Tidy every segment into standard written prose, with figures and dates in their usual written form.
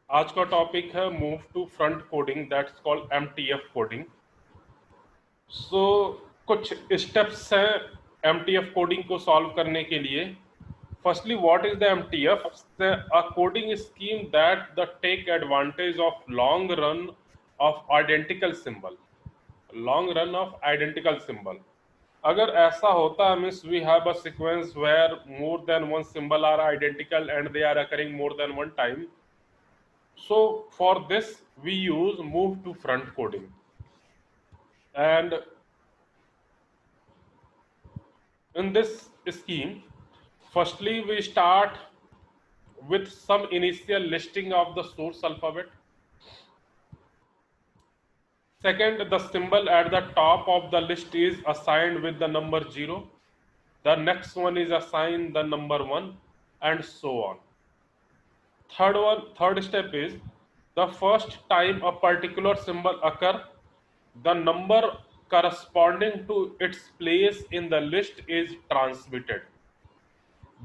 आज का टॉपिक है move to front coding, that's called MTF coding. So कुछ स्टेप्स हैं एमटीएफ कोडिंग को सॉल्व करने के लिए। Firstly, what is the MTF? A coding scheme that the take advantage of long run of identical symbol. Long run of identical symbol अगर ऐसा होता है, means we have a sequence where more than one symbol are identical and they are occurring more than one time. So for this we use move to front coding, and in this scheme, firstly we start with some initial listing of the source alphabet. Second, the symbol at the top of the list is assigned with the number 0. The next one is assigned the number 1, and so on. Third step is the first time a particular symbol occur, the number corresponding to its place in the list is transmitted.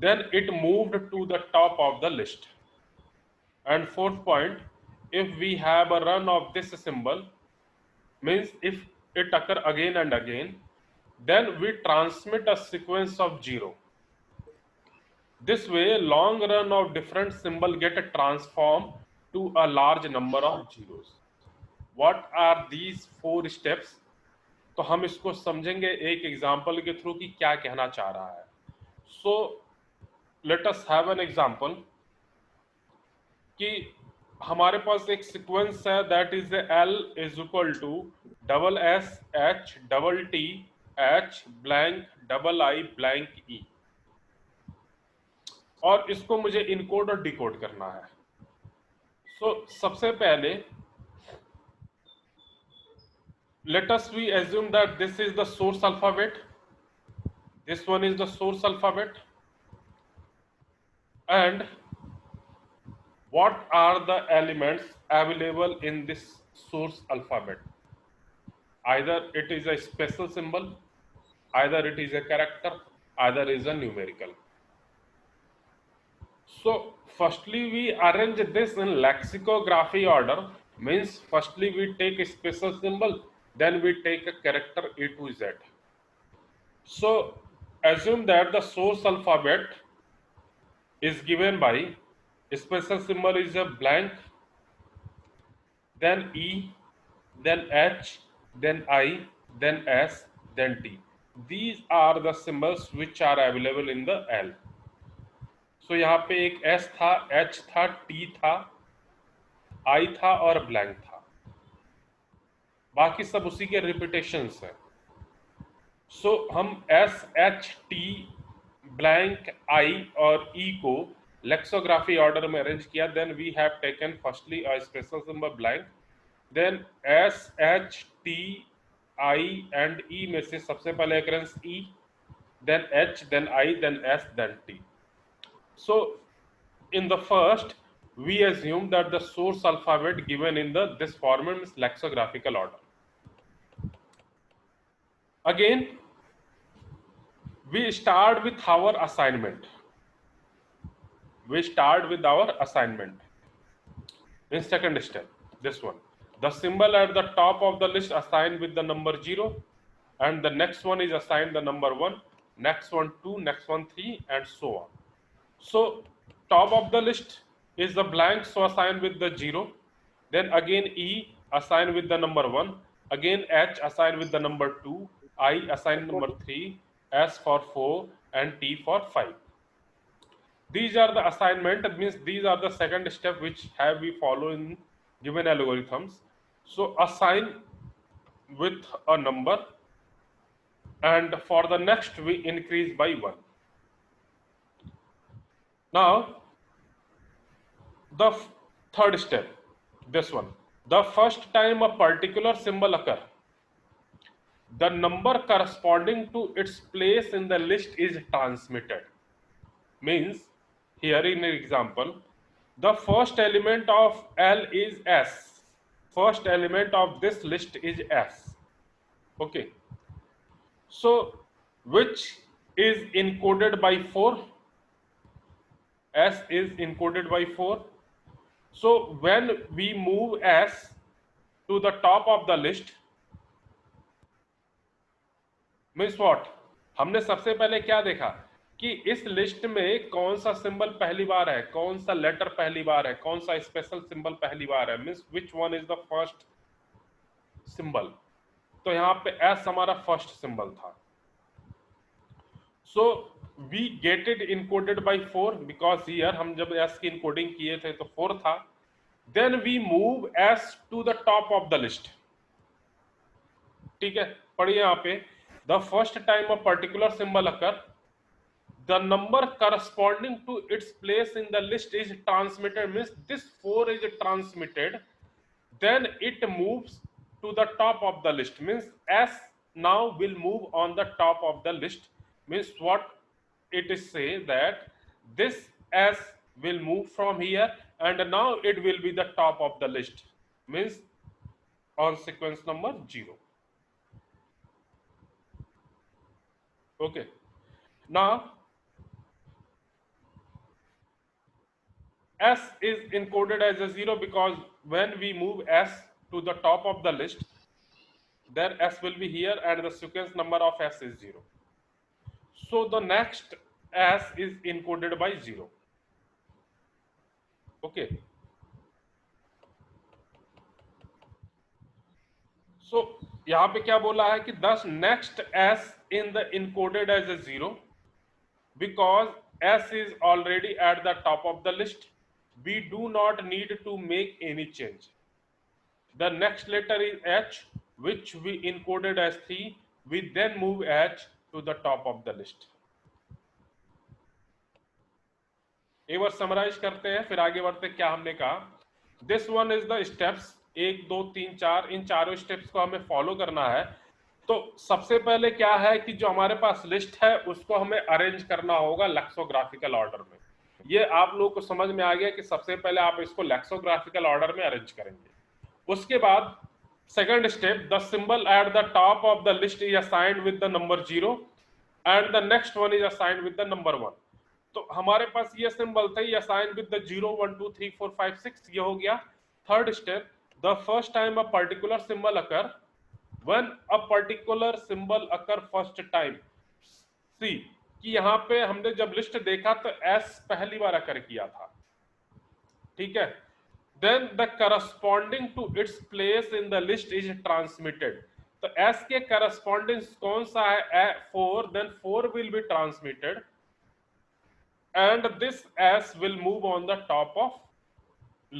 Then it moved to the top of the list. And fourth point, if we have a run of this symbol, means if it occur again and again, then we transmit a sequence of 0. This way, long run of different symbol get transformed to a large number of zeros. What are these 4 steps? तो हम इसको समझेंगे एक example के through कि क्या कहना चाह रहा है. So let us have an example कि हमारे पास एक सीक्वेंस है that is L is equal to double S H double T H blank double I blank E, और इसको मुझे इनकोड और डिकोड करना है. सो सबसे पहले let us we assume that this is the source alphabet, this one is the source alphabet, and what are the elements available in this source alphabet? Either it is a special symbol, either it is a character, either is a numerical. So firstly we arrange this in lexicography order, means firstly we take a special symbol, then we take a character A to Z. So assume that the source alphabet is given by special symbol is a blank, then E, then H, then I, then S, then T. These are the symbols which are available in the L. So यहाँ पे एक S था, H था, T था, I था और blank था. बाकी सब उसी के रिपीटेशंस हैं. सो हम S, H, T, blank, I और E को lexicography order में अरेंज किया. Then we have taken firstly a special symbol blank, then S, H, T, I and E में से सबसे पहले occurrence E, then H, then I, then S, then T. So in the first we assume that the source alphabet given in this format is lexicographical order. Again we start with our assignment. We start with our assignment. In second step, this one, the symbol at the top of the list assigned with the number 0, and the next one is assigned the number 1, next one 2, next one 3, and so on. So top of the list is the blank, so assigned with the 0, then again E assigned with the number 1, again H assigned with the number 2, I assigned number 3, S for 4, and T for 5. These are the assignment, means these are the second step which have we follow in given algorithms. So assign with a number, and for the next we increase by 1. Now the third step, this one, the first time a particular symbol occur, the number corresponding to its place in the list is transmitted. Means here in an example, the first element of L is S. First element of this list is S. Okay. So which is encoded by 4? S is encoded by 4. So when we move S to the top of the list, means what, हमने सबसे पहले क्या देखा कि इस list में कौन सा सिंबल पहली बार है, कौन सा लेटर पहली बार है, कौन सा स्पेशल सिंबल पहली बार है, means which one is the first symbol. तो यहां पे एस हमारा फर्स्ट सिंबल था। So we get it encoded by 4 because here हम जब एस की इनकोडिंग किए थे तो 4 था। Then we move S to the top of the list. ठीक है, पढ़िए यहां पे, the first time a particular symbol occur, the number corresponding to its place in the list is transmitted, means this 4 is transmitted, then it moves to the top of the list, means S now will move on the top of the list, means what it is say that this S will move from here and now it will be the top of the list, means on sequence number 0. Okay, now S is encoded as a 0 because when we move S to the top of the list, then S will be here and the sequence number of S is 0. So the next S is encoded by 0. Okay. So यहाँ पे क्या बोला है कि thus next S in the encoded as a 0 because S is already at the top of the list. We do not need to make any change. The next letter is H, which we encoded as 3. We then move H to the top of the list. एक बार summarise करते हैं फिर आगे बढ़ते। क्या हमने कहा, this one is the steps, 1 2 3 4, इन चारों स्टेप्स को हमें फॉलो करना है। तो सबसे पहले क्या है कि जो हमारे पास लिस्ट है उसको हमें अरेंज करना होगा लेक्सोग्राफिकल ऑर्डर में। ये आप लोग को समझ में आ गया कि सबसे पहले आप इसको लेक्सोग्राफिकल ऑर्डर में अरेंज करेंगे। उसके बाद second step, the symbol at the top of the list is assigned with the number 0 and the next one is assigned with the number 1। तो हमारे पास ये सिंबल था, ये असाइन विद द 0 1 2 3 4 5 6, ये हो गया। Third step, the first time a particular symbol occur, when a particular symbol occur first time. See कि यहां पे हमने जब लिस्ट देखा तो एस पहली बार अकर किया था, ठीक है। Then the corresponding to its place in the list is transmitted. तो एस के करस्पॉन्डिंग कौन सा है, 4, then 4 will be transmitted and this S will move on the top of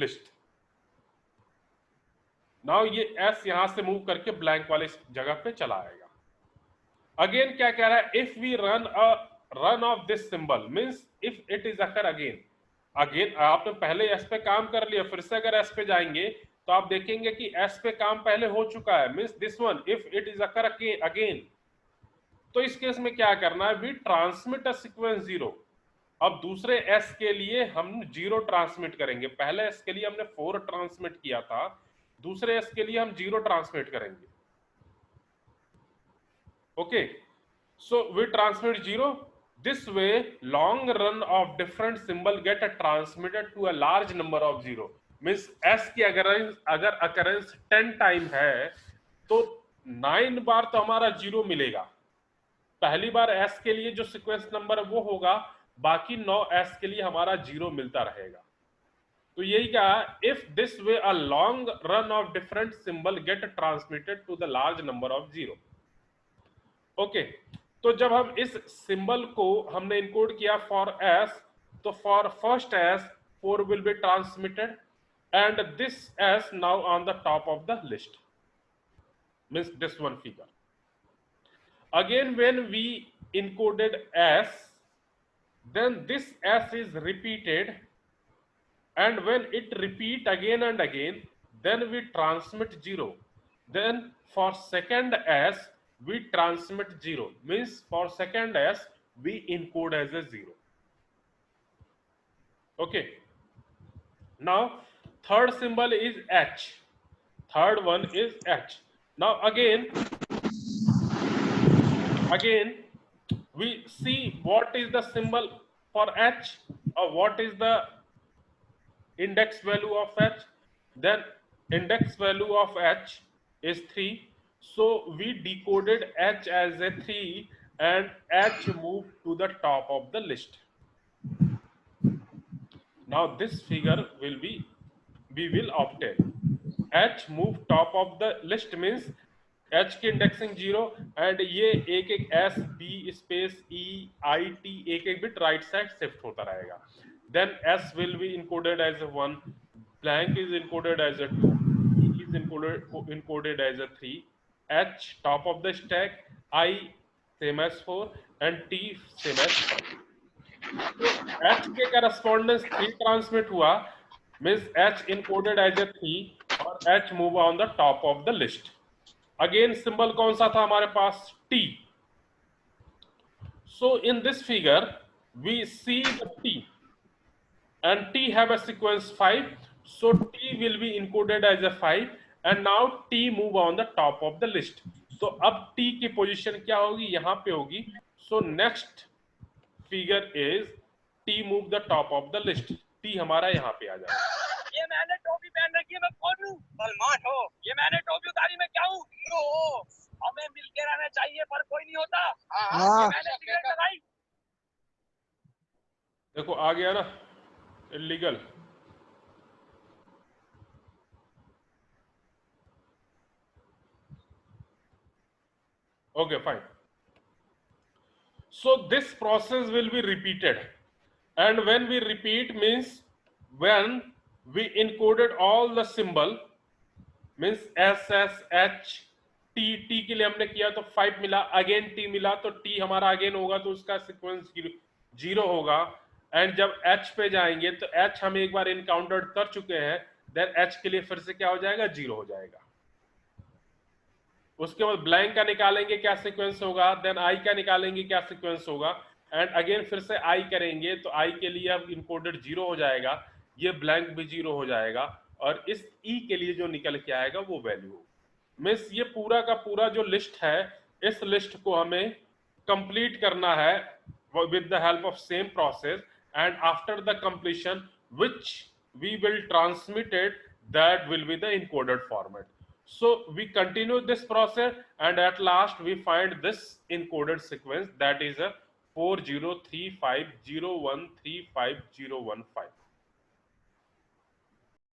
list. Now ये S यहां से मूव करके ब्लैंक वाले जगह पे चला आएगा। अगेन क्या कह रहा है, if we run of this symbol, means if it is occur again. Again आपने पहले S पे काम कर लिया, फिर से अगर S पे जाएंगे तो आप देखेंगे कि S पे काम पहले हो चुका है, means this one if it is occur again. तो इस केस में क्या करना है, वी ट्रांसमिट अ सीक्वेंस 0। अब दूसरे S के लिए हम 0 ट्रांसमिट करेंगे। पहले S के लिए हमने 4 ट्रांसमिट किया था, दूसरे S के लिए हम 0 ट्रांसमिट करेंगे। Okay, so we transmit 0। This way long run of different symbol get transmitted to a large number of 0। मींस S की अगर अकरेंस 10 टाइम है तो 9 बार तो हमारा 0 मिलेगा। पहली बार S के लिए जो सीक्वेंस नंबर है वो होगा, बाकी 9 S के लिए हमारा 0 मिलता रहेगा। तो यही कहा, if this way a long run of different symbol get transmitted to the large number of 0। Okay, तो जब हम इस सिंबल को हमने इनकोड किया फॉर S, तो for first S 4 will be transmitted and this S now on the top of the list, means this one figure. Again when we encoded S, then this S is repeated and when it repeat again and again, then we transmit 0. Then for second S we transmit 0, means for second S we encode as a 0. Okay, now third symbol is H, third one is H. Now again we see what is the symbol for H or what is the index value of h, then index value of h is 3, so we decoded h as a 3 and h moved to the top of the list. Now this figure will be, we will obtain h move top of the list means h की indexing 0 and ये एक एक s b space e i t एक एक bit right side shift होता रहेगा. Then s will be encoded as a 1, blank is encoded as a 2, e is encoded as a 3, h top of the stack, I same as 4 and t same as 1. तो h के correspondence 3 transmit हुआ means h encoded as a 3 और h move on the top of the list. Again symbol कौन सा था हमारे पास, t. So in this figure we see the t and t have a sequence 5, so t will be encoded as a 5 and now t move on the top of the list. तो अब t की position क्या होगी, यहां पे होगी. So next figure is t move the top of the list. t हमारा यहां पे आ जाएगा. ये मैंने टोपी पहन रखी है, मैं कौन हूँ? सलमान हो. ये मैंने टोपी उतारी, मैं क्या हूँ? हीरो हो. हमें मिलके रहना चाहिए पर कोई नहीं होता. ये मैंने सिगरेट लगाई. देखो आ गया ना illegal. Okay, fine. So this process will be repeated, and when we repeat means when we encoded all the symbol means S S H T, T के लिए हमने किया तो 5 मिला, अगेन T मिला तो T हमारा अगेन होगा तो उसका सीक्वेंस 0 होगा. एंड जब H पे जाएंगे तो H हम एक बार इनकाउंटर कर चुके हैं, देन H के लिए फिर से क्या हो जाएगा, 0 हो जाएगा. उसके बाद ब्लैंक का निकालेंगे क्या सीक्वेंस होगा, देन आई का निकालेंगे क्या सीक्वेंस होगा, एंड अगेन फिर से आई करेंगे तो आई के लिए अब इनकोडेड 0 हो जाएगा, ये ब्लैंक भी 0 हो जाएगा और इस ई के लिए जो निकल के आएगा वो वैल्यू. मीन्स ये पूरा का पूरा जो लिस्ट है, इस लिस्ट को हमें कंप्लीट करना है with the help of same process, and after the completion which we will transmit it, that will be the encoded format. So we continue this process and at last we find this encoded sequence, that is a 4035013515.